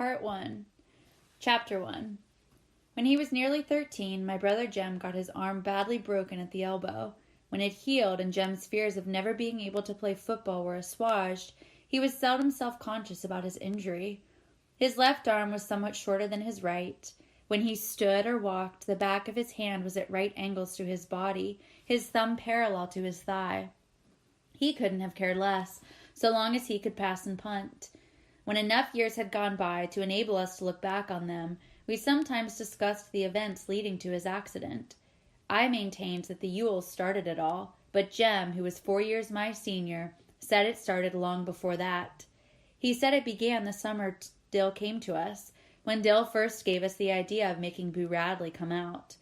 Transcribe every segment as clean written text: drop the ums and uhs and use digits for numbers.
Part 1. Chapter 1. When he was nearly 13, my brother Jem got his arm badly broken at the elbow. When it healed and Jem's fears of never being able to play football were assuaged, he was seldom self-conscious about his injury. His left arm was somewhat shorter than his right. When he stood or walked, the back of his hand was at right angles to his body, his thumb parallel to his thigh. He couldn't have cared less, so long as he could pass and punt. When enough years had gone by to enable us to look back on them, we sometimes discussed the events leading to his accident. I maintained that the Yules started it all, but Jem, who was 4 years my senior, said it started long before that. He said it began the summer Dill came to us, when Dill first gave us the idea of making Boo Radley come out.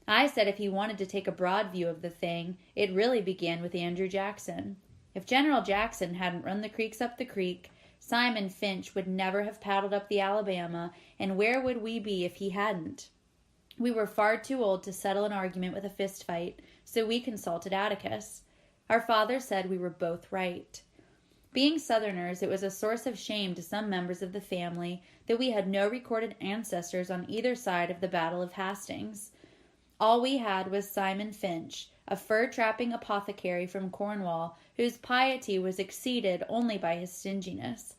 I said if he wanted to take a broad view of the thing, it really began with Andrew Jackson. If General Jackson hadn't run the creeks up the creek, Simon Finch would never have paddled up the Alabama, and where would we be if he hadn't? We were far too old to settle an argument with a fist fight, so we consulted Atticus. Our father said we were both right. Being Southerners, it was a source of shame to some members of the family that we had no recorded ancestors on either side of the Battle of Hastings. All we had was Simon Finch, a fur-trapping apothecary from Cornwall, whose piety was exceeded only by his stinginess.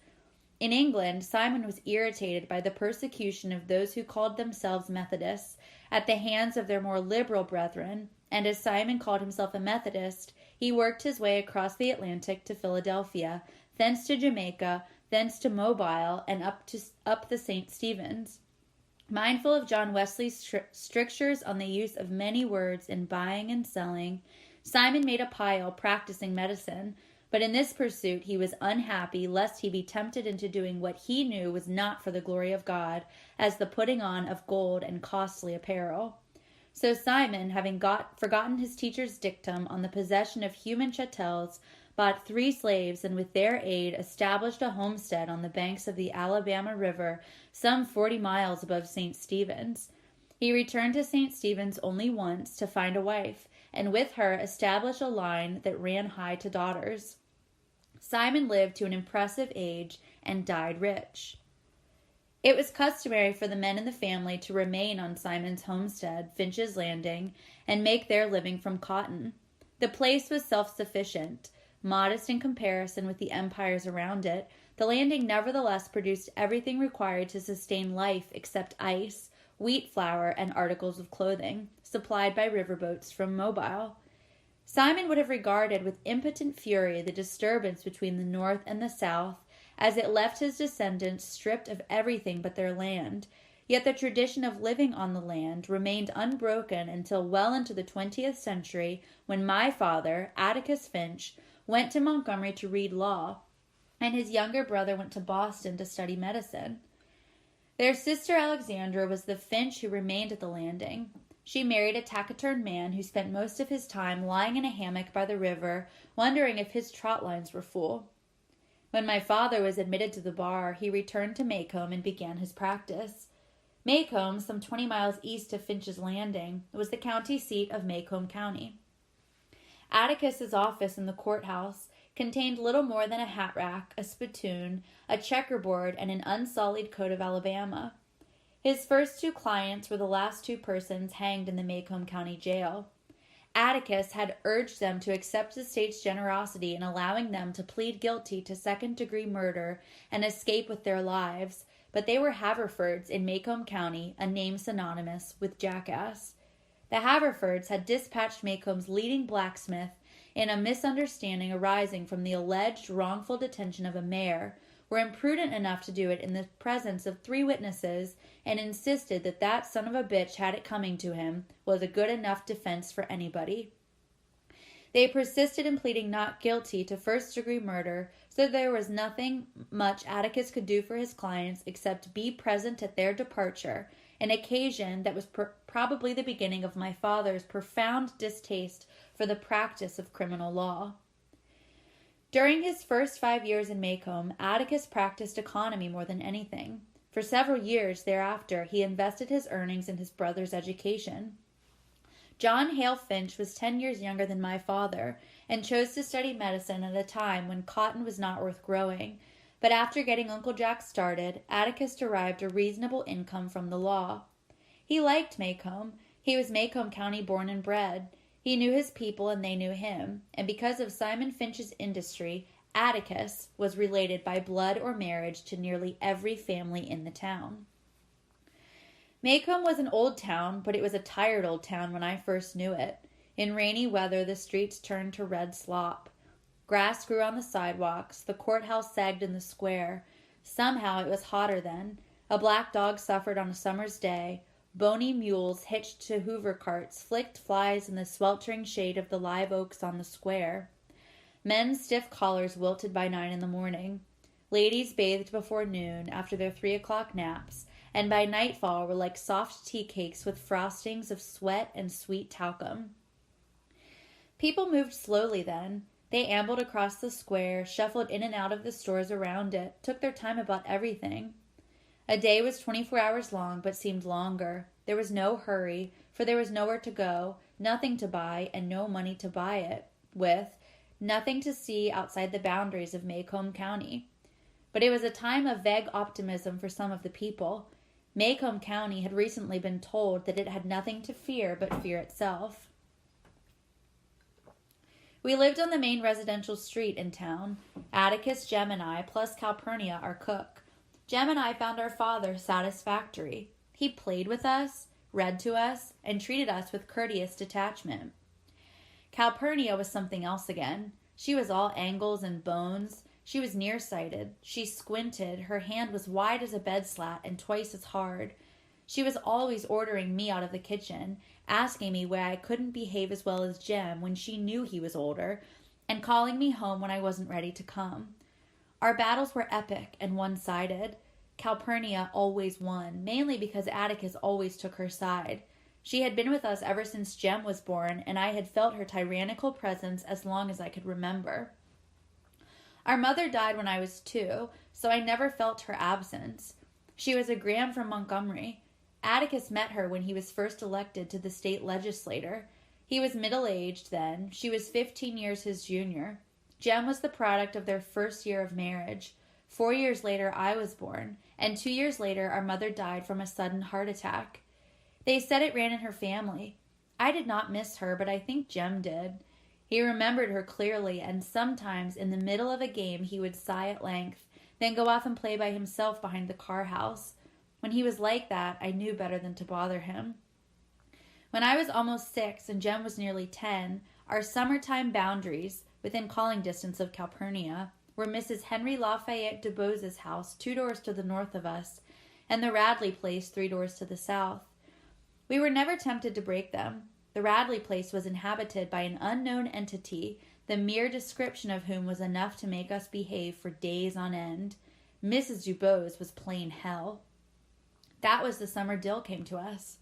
In England, Simon was irritated by the persecution of those who called themselves Methodists at the hands of their more liberal brethren, and as Simon called himself a Methodist, he worked his way across the Atlantic to Philadelphia, thence to Jamaica, thence to Mobile, and up the St. Stephen's. Mindful of John Wesley's strictures on the use of many words in buying and selling, Simon made a pile practicing medicine, but in this pursuit he was unhappy lest he be tempted into doing what he knew was not for the glory of God, as the putting on of gold and costly apparel. So Simon, having forgotten his teacher's dictum on the possession of human chattels, bought 3 slaves, and with their aid established a homestead on the banks of the Alabama River, some 40 miles above St. Stephen's. He returned to St. Stephen's only once to find a wife, and with her establish a line that ran high to daughters. Simon lived to an impressive age and died rich. It was customary for the men in the family to remain on Simon's homestead, Finch's Landing, and make their living from cotton. The place was self-sufficient. Modest in comparison with the empires around it, the landing nevertheless produced everything required to sustain life except ice, wheat flour, and articles of clothing, supplied by riverboats from Mobile. Simon would have regarded with impotent fury the disturbance between the North and the South, as it left his descendants stripped of everything but their land, yet the tradition of living on the land remained unbroken until well into the 20th century, when my father, Atticus Finch, went to Montgomery to read law, and his younger brother went to Boston to study medicine. Their sister Alexandra was the Finch who remained at the landing. She married a taciturn man who spent most of his time lying in a hammock by the river, wondering if his trot lines were full. When my father was admitted to the bar, he returned to Macomb and began his practice. Macomb, some 20 miles east of Finch's Landing, was the county seat of Macomb County. Atticus's office in the courthouse contained little more than a hat rack, a spittoon, a checkerboard, and an unsullied coat of Alabama. His first 2 clients were the last 2 persons hanged in the Macomb County Jail. Atticus had urged them to accept the state's generosity in allowing them to plead guilty to second-degree murder and escape with their lives, but they were Haverfords in Macomb County, a name synonymous with jackass. The Haverfords had dispatched Macomb's leading blacksmith in a misunderstanding arising from the alleged wrongful detention of a mayor, were imprudent enough to do it in the presence of 3 witnesses, and insisted that that son of a bitch had it coming to him was a good enough defense for anybody. They persisted in pleading not guilty to first-degree murder, so there was nothing much Atticus could do for his clients except be present at their departure, an occasion that was probably the beginning of my father's profound distaste for the practice of criminal law. During his first 5 years in Macomb, Atticus practiced economy more than anything. For several years thereafter, he invested his earnings in his brother's education. John Hale Finch was 10 years younger than my father, and chose to study medicine at a time when cotton was not worth growing. But after getting Uncle Jack started, Atticus derived a reasonable income from the law. He liked Maycomb. He was Maycomb County born and bred. He knew his people and they knew him, and because of Simon Finch's industry, Atticus was related by blood or marriage to nearly every family in the town. Maycomb was an old town, but it was a tired old town when I first knew it. In rainy weather, the streets turned to red slop. Grass grew on the sidewalks. The courthouse sagged in the square. Somehow it was hotter then. A black dog suffered on a summer's day. Bony mules hitched to Hoover carts flicked flies in the sweltering shade of the live oaks on the square. Men's stiff collars wilted by 9 in the morning. Ladies bathed before noon after their 3 o'clock naps, and by nightfall were like soft tea cakes with frostings of sweat and sweet talcum. People moved slowly then. They ambled across the square, shuffled in and out of the stores around it, took their time about everything. A day was 24 hours long, but seemed longer. There was no hurry, for there was nowhere to go, nothing to buy, and no money to buy it with, nothing to see outside the boundaries of Maycomb County. But it was a time of vague optimism for some of the people. Maycomb County had recently been told that it had nothing to fear but fear itself. We lived on the main residential street in town. Atticus, Jem, and I, plus Calpurnia, our cook. Jem and I found our father satisfactory. He played with us, read to us, and treated us with courteous detachment. Calpurnia was something else again. She was all angles and bones. She was nearsighted. She squinted. Her hand was wide as a bed slat and twice as hard. She was always ordering me out of the kitchen, asking me why I couldn't behave as well as Jem when she knew he was older, and calling me home when I wasn't ready to come. Our battles were epic and one-sided. Calpurnia always won, mainly because Atticus always took her side. She had been with us ever since Jem was born, and I had felt her tyrannical presence as long as I could remember. Our mother died when I was 2, so I never felt her absence. She was a gram from Montgomery. Atticus met her when he was first elected to the state legislature. He was middle-aged then. She was 15 years his junior. Jem was the product of their first year of marriage. 4 years later, I was born, and 2 years later, our mother died from a sudden heart attack. They said it ran in her family. I did not miss her, but I think Jem did. He remembered her clearly, and sometimes in the middle of a game he would sigh at length, then go off and play by himself behind the car house. When he was like that, I knew better than to bother him. When I was almost 6 and Jem was nearly 10, our summertime boundaries, within calling distance of Calpurnia, were Mrs. Henry Lafayette DuBose's house 2 doors to the north of us, and the Radley place 3 doors to the south. We were never tempted to break them. The Radley place was inhabited by an unknown entity, the mere description of whom was enough to make us behave for days on end. Mrs. DuBose was plain hell. That was the summer Dill came to us.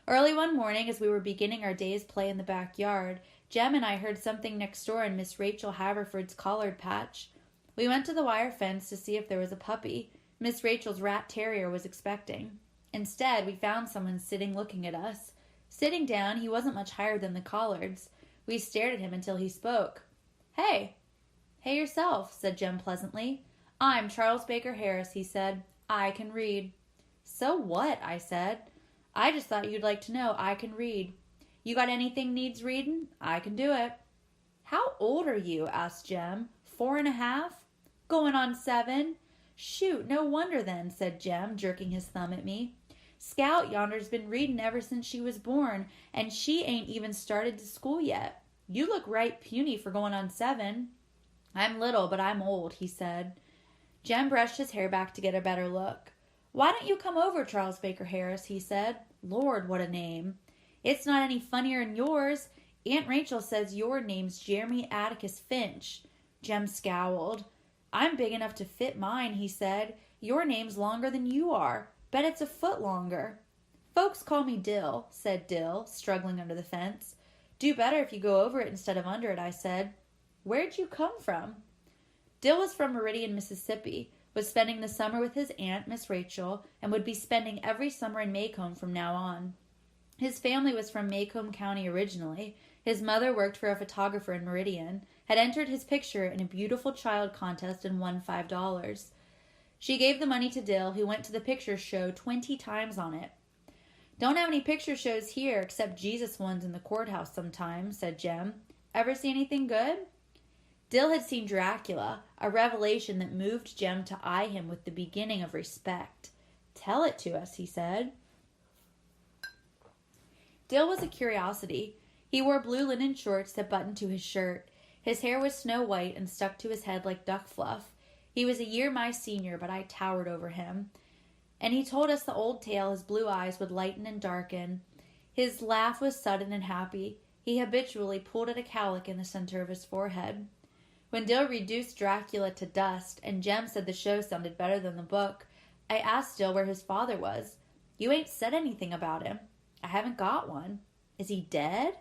Early one morning, as we were beginning our day's play in the backyard, Jem and I heard something next door in Miss Rachel Haverford's collard patch. We went to the wire fence to see if there was a puppy. Miss Rachel's rat terrier was expecting. Instead, we found someone sitting looking at us. Sitting down, he wasn't much higher than the collards. We stared at him until he spoke. Hey yourself, said Jem pleasantly. I'm Charles Baker Harris, he said. I can read. So what? I said. I just thought you'd like to know I can read. You got anything needs reading? I can do it. How old are you? Asked Jem. 4 1/2? Going on 7. Shoot, no wonder then, said Jem, jerking his thumb at me. Scout yonder's been reading ever since she was born, and she ain't even started to school yet. You look right puny for going on 7. I'm little, but I'm old, he said. Jem brushed his hair back to get a better look. Why don't you come over, Charles Baker Harris, he said. Lord, what a name. It's not any funnier than yours. Aunt Rachel says your name's Jeremy Atticus Finch. Jem scowled. I'm big enough to fit mine, he said. Your name's longer than you are. Bet it's a foot longer. Folks call me Dill, said Dill, struggling under the fence. Do better if you go over it instead of under it, I said. Where'd you come from? Dill was from Meridian, Mississippi, was spending the summer with his aunt, Miss Rachel, and would be spending every summer in Maycomb from now on. His family was from Maycomb County originally. His mother worked for a photographer in Meridian. had entered his picture in a beautiful child contest and won $5. She gave the money to Dill, who went to the picture show 20 times on it. "Don't have any picture shows here except Jesus ones in the courthouse sometimes," said Jem. "Ever see anything good?" Dill had seen Dracula, a revelation that moved Jem to eye him with the beginning of respect. "Tell it to us," he said. Dill was a curiosity. He wore blue linen shorts that buttoned to his shirt. His hair was snow white and stuck to his head like duck fluff. He was a year my senior, but I towered over him. And he told us the old tale his blue eyes would lighten and darken. His laugh was sudden and happy. He habitually pulled at a cowlick in the center of his forehead. When Dill reduced Dracula to dust, and Jem said the show sounded better than the book, I asked Dill where his father was. "You ain't said anything about him." "I haven't got one." "Is he dead?"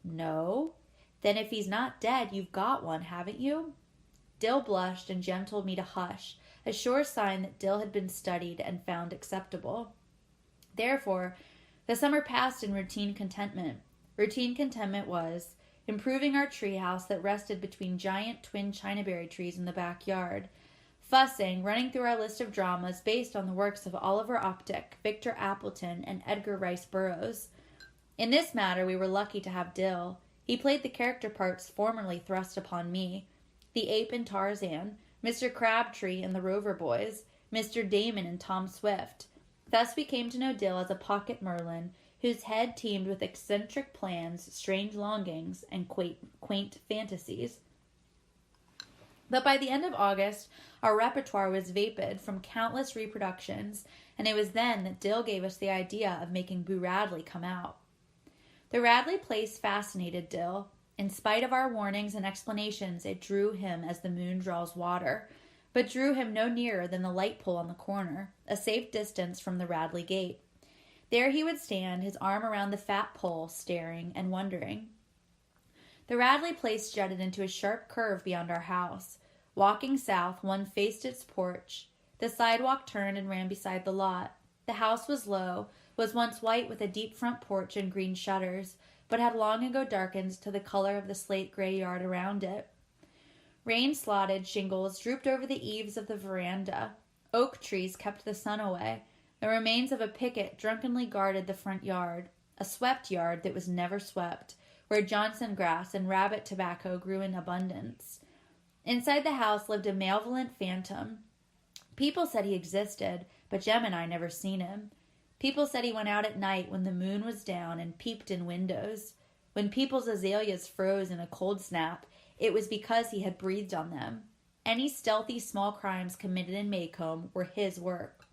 "No." "Then if he's not dead, you've got one, haven't you?" Dill blushed, and Jem told me to hush, a sure sign that Dill had been studied and found acceptable. Therefore, the summer passed in routine contentment. Routine contentment was improving our treehouse that rested between giant twin chinaberry trees in the backyard, fussing, running through our list of dramas based on the works of Oliver Optic, Victor Appleton, and Edgar Rice Burroughs. In this matter, we were lucky to have Dill. He played the character parts formerly thrust upon me: the ape in Tarzan, Mr. Crabtree in the Rover Boys, Mr. Damon in Tom Swift. Thus we came to know Dill as a pocket Merlin, whose head teemed with eccentric plans, strange longings, and quaint fantasies. But by the end of August, our repertoire was vapid from countless reproductions, and it was then that Dill gave us the idea of making Boo Radley come out. The Radley place fascinated Dill. In spite of our warnings and explanations, it drew him as the moon draws water, but drew him no nearer than the light pole on the corner, a safe distance from the Radley gate. There he would stand, his arm around the fat pole, staring and wondering. The Radley place jutted into a sharp curve beyond our house. Walking south, one faced its porch. The sidewalk turned and ran beside the lot. The house was low, was once white with a deep front porch and green shutters, but had long ago darkened to the color of the slate-gray yard around it. Rain-slotted shingles drooped over the eaves of the veranda. Oak trees kept the sun away. The remains of a picket drunkenly guarded the front yard, a swept yard that was never swept, where Johnson grass and rabbit tobacco grew in abundance. Inside the house lived a malevolent phantom. People said he existed, but Jem and I never seen him. People said he went out at night when the moon was down and peeped in windows. When people's azaleas froze in a cold snap, it was because he had breathed on them. Any stealthy small crimes committed in Maycomb were his work.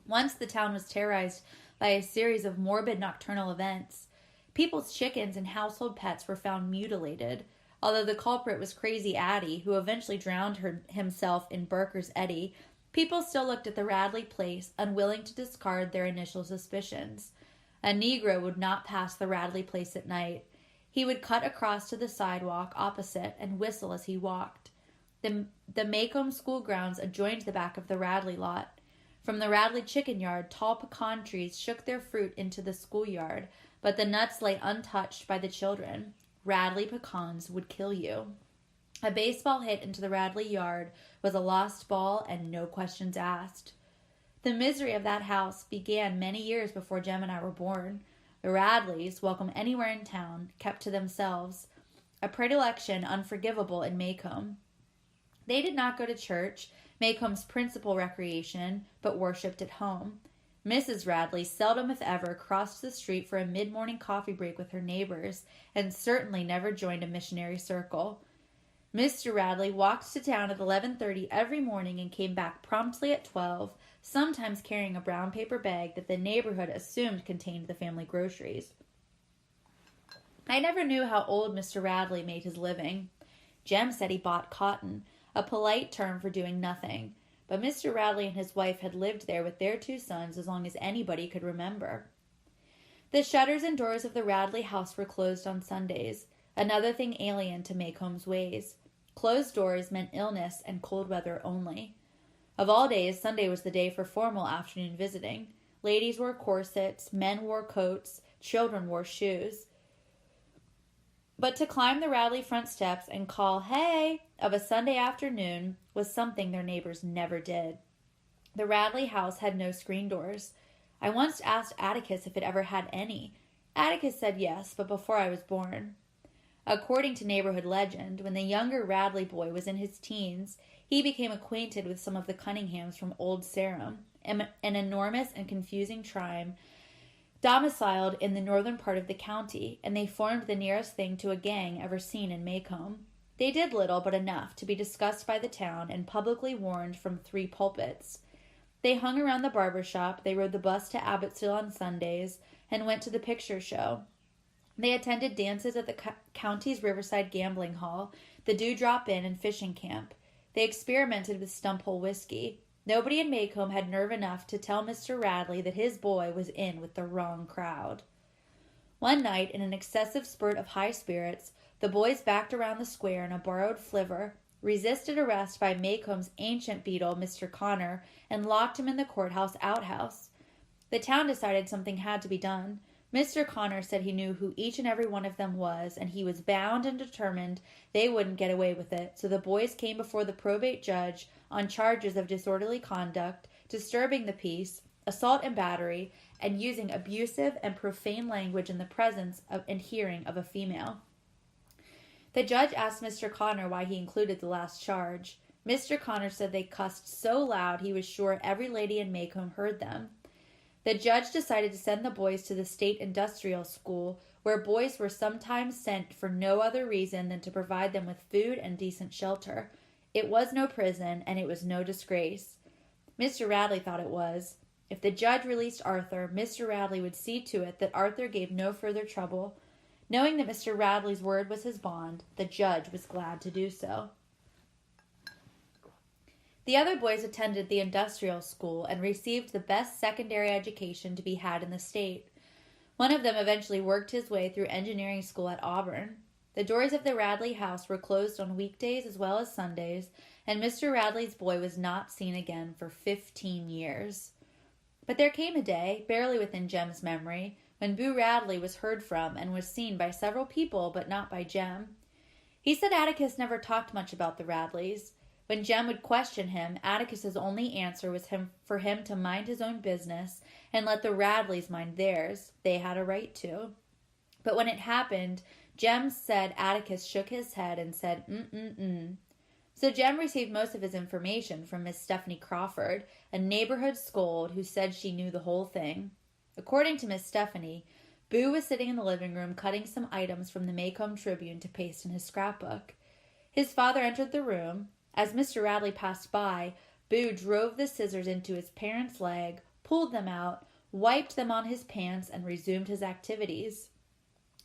Once the town was terrorized by a series of morbid nocturnal events. People's chickens and household pets were found mutilated, although the culprit was Crazy Addie, who eventually drowned himself in Burker's Eddy. People still looked at the Radley place, unwilling to discard their initial suspicions. A Negro would not pass the Radley place at night. He would cut across to the sidewalk opposite and whistle as he walked. The Maycomb school grounds adjoined the back of the Radley lot. From the Radley chicken yard, tall pecan trees shook their fruit into the schoolyard, but the nuts lay untouched by the children. Radley pecans would kill you. A baseball hit into the Radley yard was a lost ball and no questions asked. The misery of that house began many years before Jem and I were born. The Radleys, welcome anywhere in town, kept to themselves, a predilection unforgivable in Maycomb. They did not go to church, Maycomb's principal recreation, but worshipped at home. Mrs. Radley seldom, if ever, crossed the street for a mid-morning coffee break with her neighbors, and certainly never joined a missionary circle. Mr. Radley walked to town at 11:30 every morning and came back promptly at 12, sometimes carrying a brown paper bag that the neighborhood assumed contained the family groceries. I never knew how old Mr. Radley made his living. Jem said he bought cotton, a polite term for doing nothing, but Mr. Radley and his wife had lived there with their 2 sons as long as anybody could remember. The shutters and doors of the Radley house were closed on Sundays, another thing alien to Maycomb's ways. Closed doors meant illness and cold weather only. Of all days, Sunday was the day for formal afternoon visiting. Ladies wore corsets, men wore coats, children wore shoes. But to climb the Radley front steps and call "hey" of a Sunday afternoon was something their neighbors never did. The Radley house had no screen doors. I once asked Atticus if it ever had any. Atticus said yes, but before I was born. According to neighborhood legend, when the younger Radley boy was in his teens, he became acquainted with some of the Cunninghams from Old Sarum, an enormous and confusing tribe domiciled in the northern part of the county, and they formed the nearest thing to a gang ever seen in Macomb. They did little but enough to be discussed by the town and publicly warned from 3 pulpits. They hung around the barber shop, they rode the bus to Abbottsville on Sundays, and went to the picture show. They attended dances at the county's Riverside Gambling Hall, the Dewdrop Inn, and fishing camp. They experimented with stump-hole whiskey. Nobody in Macomb had nerve enough to tell Mr. Radley that his boy was in with the wrong crowd. One night, in an excessive spurt of high spirits, the boys backed around the square in a borrowed flivver, resisted arrest by Macomb's ancient beadle, Mr. Connor, and locked him in the courthouse outhouse. The town decided something had to be done. Mr. Connor said he knew who each and every one of them was, and he was bound and determined they wouldn't get away with it, so the boys came before the probate judge on charges of disorderly conduct, disturbing the peace, assault and battery, and using abusive and profane language in the presence and hearing of a female. The judge asked Mr. Connor why he included the last charge. Mr. Connor said they cussed so loud he was sure every lady in Macomb heard them. The judge decided to send the boys to the state industrial school, where boys were sometimes sent for no other reason than to provide them with food and decent shelter. It was no prison, and it was no disgrace. Mr. Radley thought it was. If the judge released Arthur, Mr. Radley would see to it that Arthur gave no further trouble. Knowing that Mr. Radley's word was his bond, the judge was glad to do so. The other boys attended the industrial school and received the best secondary education to be had in the state. One of them eventually worked his way through engineering school at Auburn. The doors of the Radley house were closed on weekdays as well as Sundays, and Mr. Radley's boy was not seen again for 15 years. But there came a day, barely within Jem's memory, when Boo Radley was heard from and was seen by several people, but not by Jem. He said Atticus never talked much about the Radleys. When Jem would question him, Atticus's only answer was for him to mind his own business and let the Radleys mind theirs. They had a right to. But when it happened, Jem said Atticus shook his head and said, mm-mm-mm. So Jem received most of his information from Miss Stephanie Crawford, a neighborhood scold who said she knew the whole thing. According to Miss Stephanie, Boo was sitting in the living room cutting some items from the Macomb Tribune to paste in his scrapbook. His father entered the room. As Mr. Radley passed by, Boo drove the scissors into his parents' leg, pulled them out, wiped them on his pants, and resumed his activities.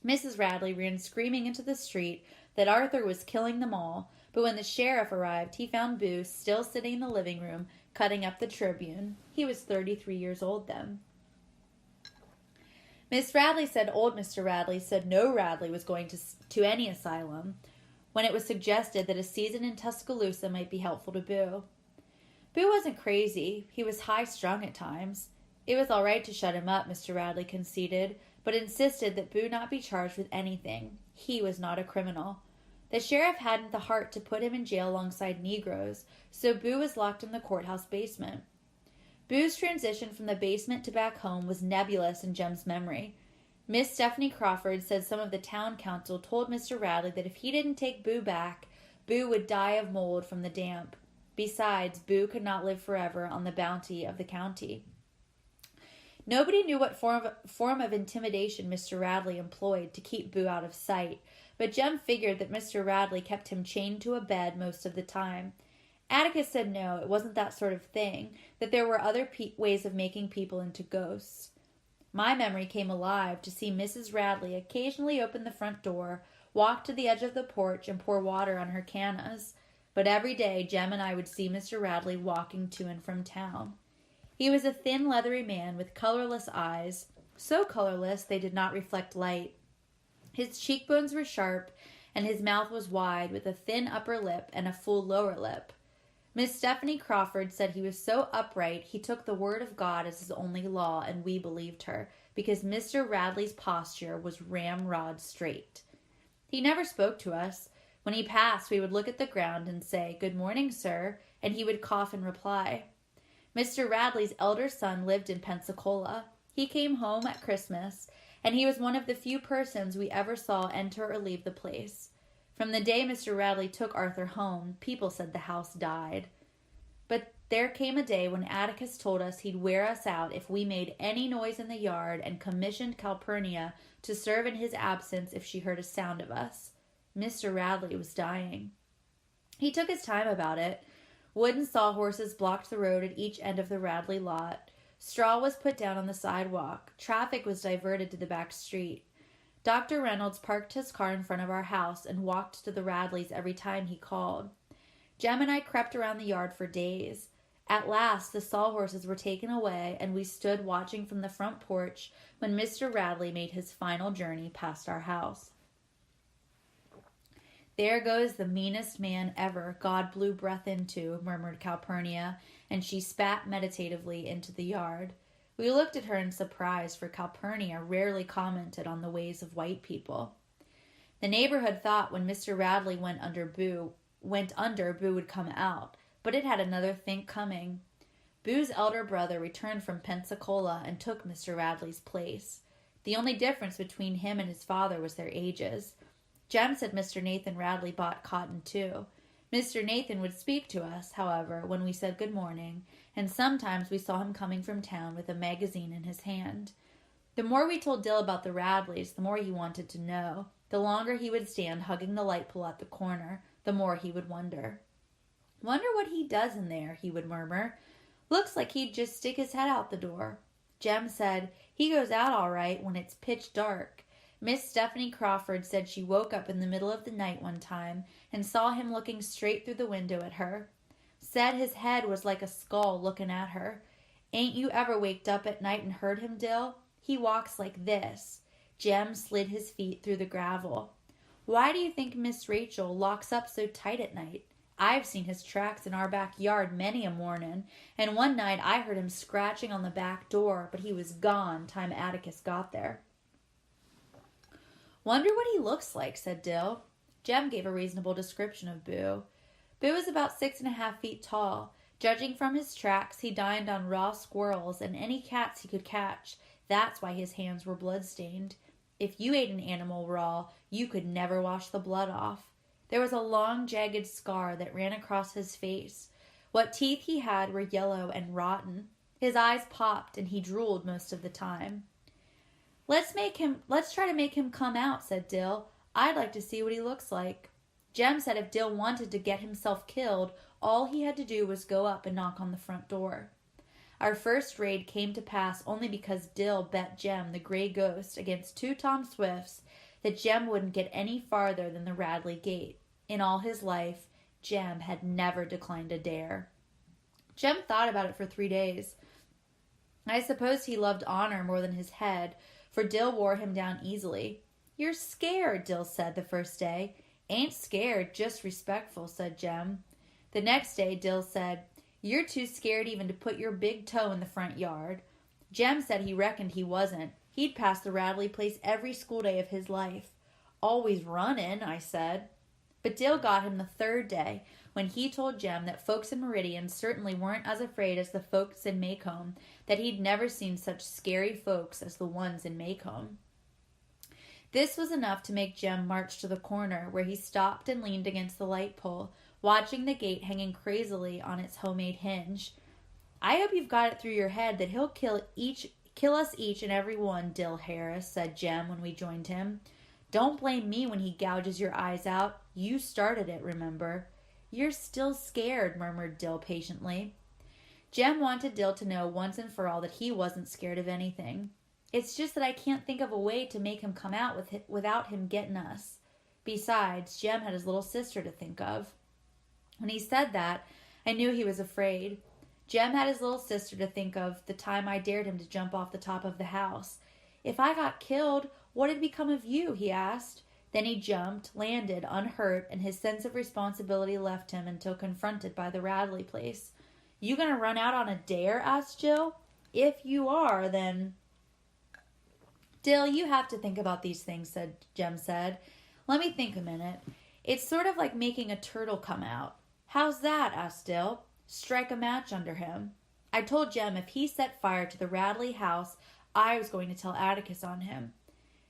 Mrs. Radley ran screaming into the street that Arthur was killing them all, but when the sheriff arrived, he found Boo still sitting in the living room, cutting up the Tribune. He was 33 years old then. Miss Radley said old Mr. Radley said no Radley was going to any asylum, when it was suggested that a season in Tuscaloosa might be helpful to Boo. Boo wasn't crazy. He was high-strung at times. It was all right to shut him up, Mr. Radley conceded, but insisted that Boo not be charged with anything. He was not a criminal. The sheriff hadn't the heart to put him in jail alongside Negroes, so Boo was locked in the courthouse basement. Boo's transition from the basement to back home was nebulous in Jem's memory. Miss Stephanie Crawford said some of the town council told Mr. Radley that if he didn't take Boo back, Boo would die of mold from the damp. Besides, Boo could not live forever on the bounty of the county. Nobody knew what form of intimidation Mr. Radley employed to keep Boo out of sight, but Jem figured that Mr. Radley kept him chained to a bed most of the time. Atticus said no, it wasn't that sort of thing, that there were other ways of making people into ghosts. My memory came alive to see Mrs. Radley occasionally open the front door, walk to the edge of the porch, and pour water on her cannas. But every day Jem and I would see Mr. Radley walking to and from town. He was a thin, leathery man with colorless eyes, so colorless they did not reflect light. His cheekbones were sharp, and his mouth was wide, with a thin upper lip and a full lower lip. Miss Stephanie Crawford said he was so upright he took the word of God as his only law, and we believed her, because Mr. Radley's posture was ramrod straight. He never spoke to us. When he passed, we would look at the ground and say, "Good morning, sir," and he would cough in reply. Mr. Radley's elder son lived in Pensacola. He came home at Christmas, and he was one of the few persons we ever saw enter or leave the place. From the day Mr. Radley took Arthur home, people said the house died. But there came a day when Atticus told us he'd wear us out if we made any noise in the yard, and commissioned Calpurnia to serve in his absence if she heard a sound of us. Mr. Radley was dying. He took his time about it. Wooden sawhorses blocked the road at each end of the Radley lot. Straw was put down on the sidewalk. Traffic was diverted to the back street. Dr. Reynolds parked his car in front of our house and walked to the Radleys every time he called. Jem and I crept around the yard for days. At last, the sawhorses were taken away, and we stood watching from the front porch when Mr. Radley made his final journey past our house. "There goes the meanest man ever God blew breath into," murmured Calpurnia, and she spat meditatively into the yard. We looked at her in surprise, for Calpurnia rarely commented on the ways of white people. The neighborhood thought when Mr. Radley went under, Boo would come out, but it had another think coming. Boo's elder brother returned from Pensacola and took Mr. Radley's place. The only difference between him and his father was their ages. Jem said Mr. Nathan Radley bought cotton too. Mr. Nathan would speak to us, however, when we said good morning, and sometimes we saw him coming from town with a magazine in his hand. The more we told Dill about the Radleys, the more he wanted to know. The longer he would stand hugging the light pole at the corner, the more he would wonder. "Wonder what he does in there," he would murmur. "Looks like he'd just stick his head out the door." Jem said, "He goes out all right when it's pitch dark." Miss Stephanie Crawford said she woke up in the middle of the night one time and saw him looking straight through the window at her. Said his head was like a skull looking at her. Ain't you ever waked up at night and heard him, Dill? He walks like this. Jem slid his feet through the gravel. "Why do you think Miss Rachel locks up so tight at night? I've seen his tracks in our backyard many a mornin', and one night I heard him scratching on the back door, but he was gone time Atticus got there." "Wonder what he looks like," said Dill. Jem gave a reasonable description of Boo. Boo was about 6.5 feet tall. Judging from his tracks, he dined on raw squirrels and any cats he could catch. That's why his hands were blood-stained. If you ate an animal raw, you could never wash the blood off. There was a long, jagged scar that ran across his face. What teeth he had were yellow and rotten. His eyes popped, and he drooled most of the time. Let's try to make him come out," said Dill. "I'd like to see what he looks like." Jem said if Dill wanted to get himself killed, all he had to do was go up and knock on the front door. Our first raid came to pass only because Dill bet Jem, the gray ghost, against 2 Tom Swifts, that Jem wouldn't get any farther than the Radley gate. In all his life, Jem had never declined a dare. Jem thought about it for 3 days. I suppose he loved honor more than his head, for Dill wore him down easily. "You're scared," Dill said the first day. "Ain't scared, just respectful," said Jem. The next day Dill said, "You're too scared even to put your big toe in the front yard." Jem said he reckoned he wasn't. He'd pass the Radley place every school day of his life. "Always runnin'," I said. But Dill got him the 3rd day, when he told Jem that folks in Meridian certainly weren't as afraid as the folks in Macomb, that he'd never seen such scary folks as the ones in Macomb. This was enough to make Jem march to the corner, where he stopped and leaned against the light pole, watching the gate hanging crazily on its homemade hinge. "I hope you've got it through your head that he'll kill us each and every one, Dill Harris," said Jem when we joined him. "Don't blame me when he gouges your eyes out. You started it, remember." "You're still scared," murmured Dill patiently. Jem wanted Dill to know once and for all that he wasn't scared of anything. "It's just that I can't think of a way to make him come out without him getting us." Besides, Jem had his little sister to think of. When he said that, I knew he was afraid. Jem had his little sister to think of the time I dared him to jump off the top of the house. "If I got killed, what'd become of you?" he asked. Then he jumped, landed unhurt, and his sense of responsibility left him until confronted by the Radley place. "You gonna run out on a dare?" asked Jill. "If you are, then—" "Dill, you have to think about these things," Jem said. Let me think a minute. It's sort of like making a turtle come out. How's that? Asked Dill. Strike a match under him. I told Jem if he set fire to the Radley house, I was going to tell Atticus on him.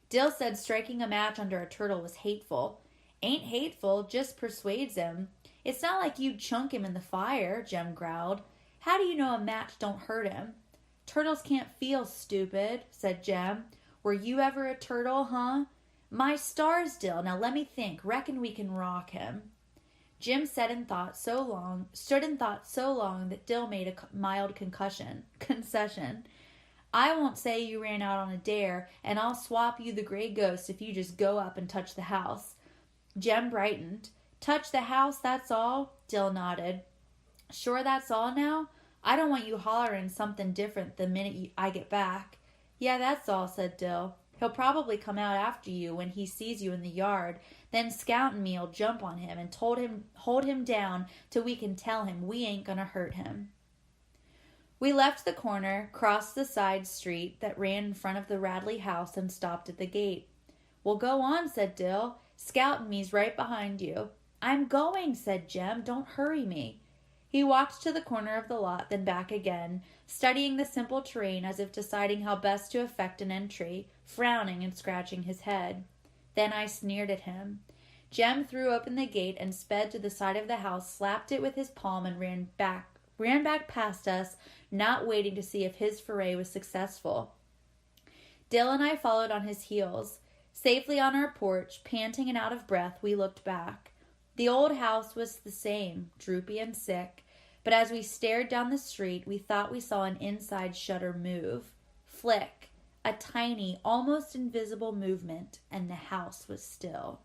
Dill said striking a match under a turtle was hateful. Ain't hateful, just persuades him. It's not like you'd chunk him in the fire, Jem growled. How do you know a match don't hurt him? Turtles can't feel, stupid, said Jem. Were you ever a turtle, huh? My stars, Dill. Now let me think. Reckon we can rock him. Jim stood in thought so long that Dill made a mild concession. I won't say you ran out on a dare, and I'll swap you the gray ghost if you just go up and touch the house. Jem brightened. Touch the house, that's all? Dill nodded. Sure that's all now? I don't want you hollering something different the minute I get back. Yeah, that's all, said Dill. He'll probably come out after you when he sees you in the yard. Then Scout and me'll jump on him and hold him down till we can tell him we ain't gonna hurt him. We left the corner, crossed the side street that ran in front of the Radley house, and stopped at the gate. Well, go on, said Dill. Scout and me's right behind you. I'm going, said Jem. Don't hurry me. He walked to the corner of the lot, then back again, studying the simple terrain as if deciding how best to effect an entry, frowning and scratching his head. Then I sneered at him. Jem threw open the gate and sped to the side of the house, slapped it with his palm, and ran back past us, not waiting to see if his foray was successful. Dill and I followed on his heels. Safely on our porch, panting and out of breath, we looked back. The old house was the same, droopy and sick, but as we stared down the street, we thought we saw an inside shutter move. Flick, a tiny, almost invisible movement, and the house was still.